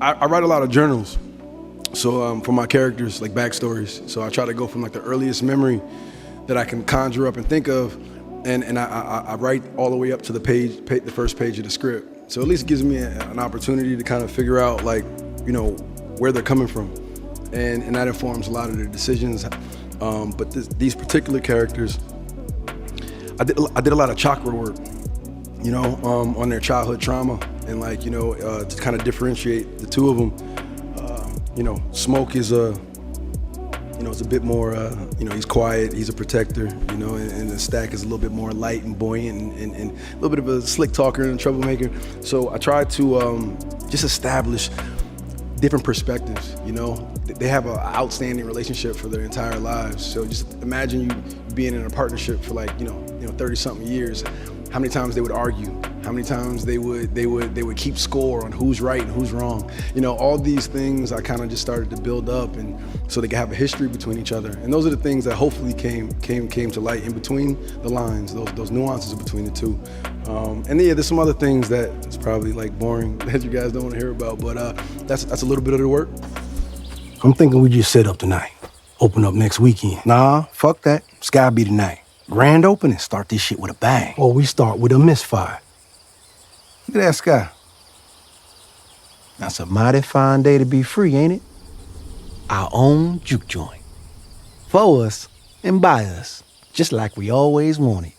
I write a lot of journals. So for my characters, like backstories. So I try to go from like the earliest memory that I can conjure up and think of, and I write all the way up to the first page of the script. So at least it gives me an opportunity to kind of figure out like, you know, where they're coming from, and that informs a lot of their decisions. But these particular characters, I did a lot of chakra work, you know, on their childhood trauma, and like, you know, to kind of differentiate the two of them. You know, Smoke is it's a bit more, you know, he's quiet, he's a protector, you know, and the Stack is a little bit more light and buoyant and a little bit of a slick talker and a troublemaker. So I tried to just establish different perspectives, you know. They have an outstanding relationship for their entire lives. So just imagine you being in a partnership for like, you know, 30-something years. How many times they would argue, how many times they would keep score on who's right and who's wrong. You know, all these things I kind of just started to build up, and so they could have a history between each other. And those are the things that hopefully came to light in between the lines, those nuances between the two. And then, yeah, there's some other things that it's probably like boring that you guys don't want to hear about, but that's a little bit of the work. I'm thinking we just set up tonight, open up next weekend. Nah, fuck that. It's gotta be tonight. Grand opening, start this shit with a bang. Or we start with a misfire. Look at that sky. That's a mighty fine day to be free, ain't it? Our own juke joint. For us and by us, just like we always wanted.